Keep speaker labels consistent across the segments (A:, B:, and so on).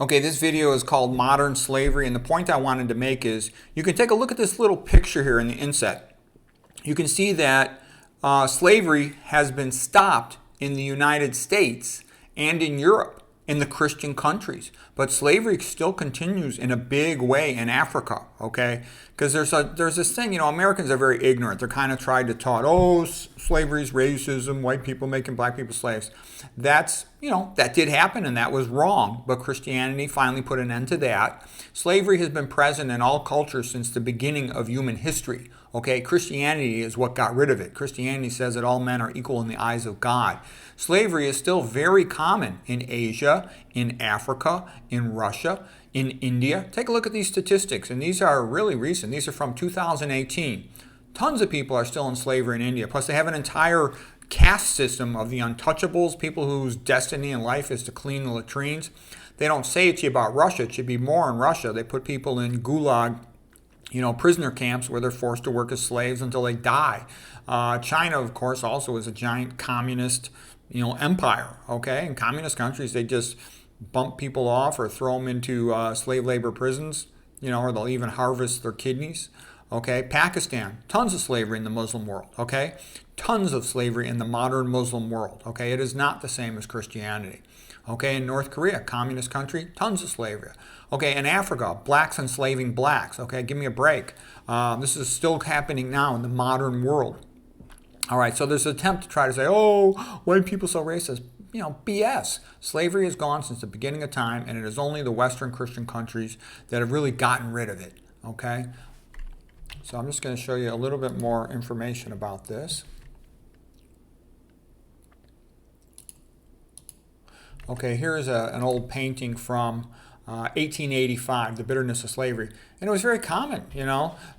A: Okay, this video is called Modern Slavery, and the point I wanted to make is you can take a look at this little picture here in the inset. You can see that slavery has been stopped in the United States and in Europe, in the Christian countries. But slavery still continues in a big way in Africa, okay? Because there's this thing, Americans are very ignorant. They're kind of tried to taught, slavery is racism, white people making black people slaves. That's, that did happen and that was wrong. But Christianity finally put an end to that. Slavery has been present in all cultures since the beginning of human history. Okay, Christianity is what got rid of it. Christianity says that all men are equal in the eyes of God. Slavery is still very common in Asia, in Africa, in Russia, in India. Take a look at these statistics, and these are really recent. These are from 2018. Tons of people are still in slavery in India. Plus, they have an entire caste system of the untouchables, people whose destiny in life is to clean the latrines. They don't say it to you about Russia. It should be more in Russia. They put people in gulag, prisoner camps where they're forced to work as slaves until they die. China, of course, also is a giant communist, empire, okay? In communist countries, they just bump people off or throw them into slave labor prisons, or they'll even harvest their kidneys, okay? Pakistan, tons of slavery in the Muslim world, okay? Tons of slavery in the modern Muslim world, okay? It is not the same as Christianity. Okay, in North Korea, communist country, tons of slavery. Okay, in Africa, blacks enslaving blacks. Okay, give me a break. This is still happening now in the modern world. All right, so there's an attempt to try to say, white people so racist. BS. Slavery is gone since the beginning of time, and it is only the Western Christian countries that have really gotten rid of it. Okay, so I'm just going to show you a little bit more information about this. Okay, here's an old painting from 1885, The Bitterness of Slavery. And it was very common,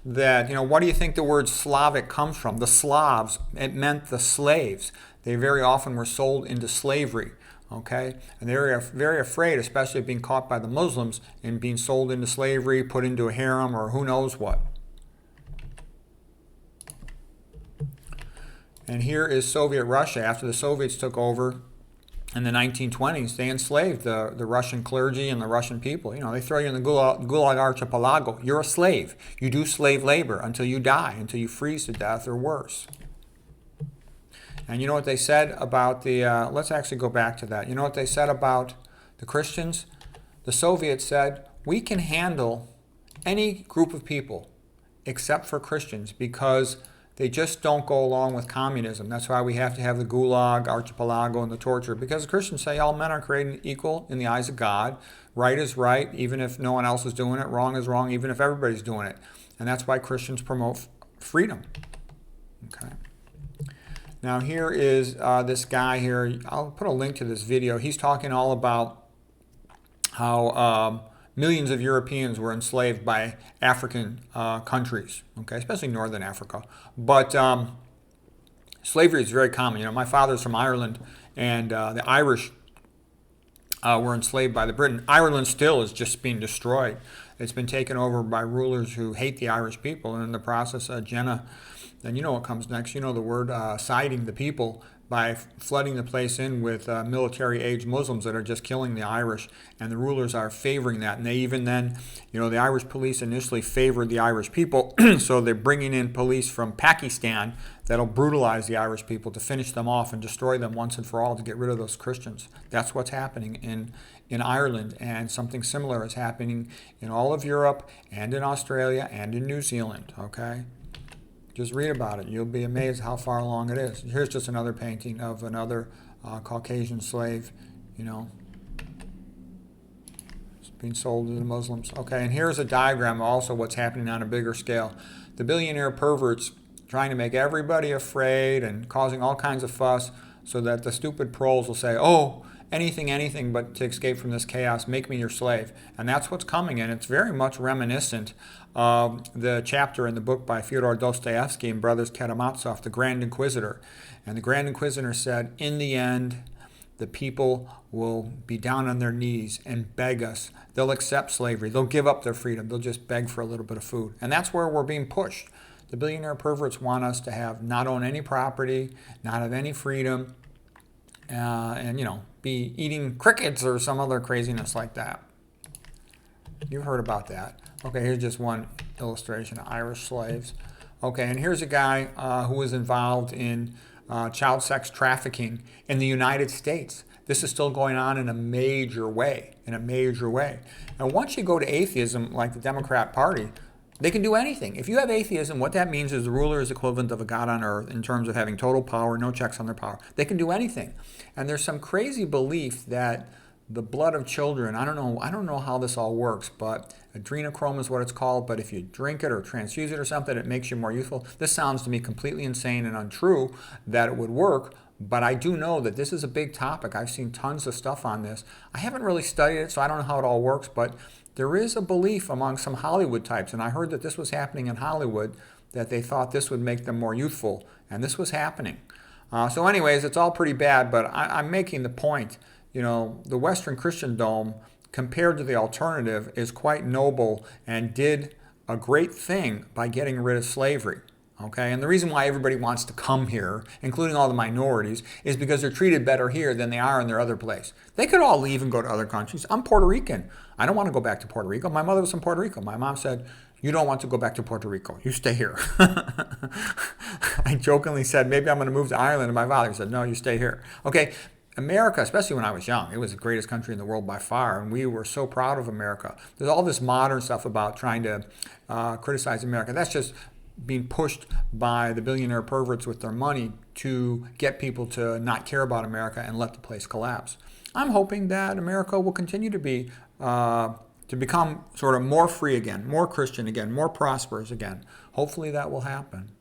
A: that, what do you think the word Slavic comes from? The Slavs, it meant the slaves. They very often were sold into slavery, okay? And they were very afraid, especially of being caught by the Muslims and being sold into slavery, put into a harem, or who knows what. And here is Soviet Russia. After the Soviets took over in the 1920s, they enslaved the Russian clergy and the Russian people. They throw you in the Gulag Archipelago. You're a slave. You do slave labor until you die, until you freeze to death or worse. And you know what they said about the, let's actually go back to that. You know what they said about the Christians? The Soviets said, we can handle any group of people except for Christians because they just don't go along with communism. That's why we have to have the Gulag Archipelago and the torture. Because the Christians say all men are created equal in the eyes of God. Right is right, even if no one else is doing it. Wrong is wrong, even if everybody's doing it. And that's why Christians promote freedom. Okay. Now here is this guy here. I'll put a link to this video. He's talking all about how millions of Europeans were enslaved by African countries, okay, especially Northern Africa. But slavery is very common. My father's from Ireland, and the Irish were enslaved by the Britain. Ireland still is just being destroyed. It's been taken over by rulers who hate the Irish people, and in the process, Jenna, and you know what comes next. You know the word, siding the people by flooding the place in with military-age Muslims that are just killing the Irish, and the rulers are favoring that. And they even then, the Irish police initially favored the Irish people, so they're bringing in police from Pakistan that'll brutalize the Irish people to finish them off and destroy them once and for all to get rid of those Christians. That's what's happening in Ireland, and something similar is happening in all of Europe and in Australia and in New Zealand, okay? Just read about it. You'll be amazed how far along it is. Here's just another painting of another Caucasian slave, it's being sold to the Muslims. Okay, and here's a diagram also what's happening on a bigger scale. The billionaire perverts trying to make everybody afraid and causing all kinds of fuss so that the stupid proles will say, anything but to escape from this chaos, make me your slave. And that's what's coming, and it's very much reminiscent of the chapter in the book by Fyodor Dostoevsky and Brothers Karamazov, the Grand Inquisitor. And the Grand Inquisitor said, in the end, the people will be down on their knees and beg us. They'll accept slavery. They'll give up their freedom. They'll just beg for a little bit of food. And that's where we're being pushed. The billionaire perverts want us to have not own any property, not have any freedom, and be eating crickets or some other craziness like that. You've heard about that. Okay, here's just one illustration of Irish slaves. Okay, and here's a guy who was involved in child sex trafficking in the United States. This is still going on in a major way, And once you go to atheism, like the Democrat Party, they can do anything. If you have atheism, what that means is the ruler is equivalent of a god on earth in terms of having total power, no checks on their power. They can do anything. And there's some crazy belief that the blood of children, I don't know how this all works, but adrenochrome is what it's called, but if you drink it or transfuse it or something, it makes you more youthful. This sounds to me completely insane and untrue that it would work, but I do know that this is a big topic. I've seen tons of stuff on this. I haven't really studied it, so I don't know how it all works, but there is a belief among some Hollywood types, and I heard that this was happening in Hollywood, that they thought this would make them more youthful, and this was happening. So anyways, it's all pretty bad, but I'm making the point. The Western Christendom, compared to the alternative, is quite noble and did a great thing by getting rid of slavery. Okay, and the reason why everybody wants to come here, including all the minorities, is because they're treated better here than they are in their other place. They could all leave and go to other countries. I'm Puerto Rican. I don't want to go back to Puerto Rico. My mother was from Puerto Rico. My mom said, "You don't want to go back to Puerto Rico. You stay here." I jokingly said, maybe I'm going to move to Ireland, and my father said, "No, you stay here." Okay, America, especially when I was young, it was the greatest country in the world by far, and we were so proud of America. There's all this modern stuff about trying to criticize America. That's just being pushed by the billionaire perverts with their money to get people to not care about America and let the place collapse. I'm hoping that America will continue to become sort of more free again, more Christian again, more prosperous again. Hopefully that will happen.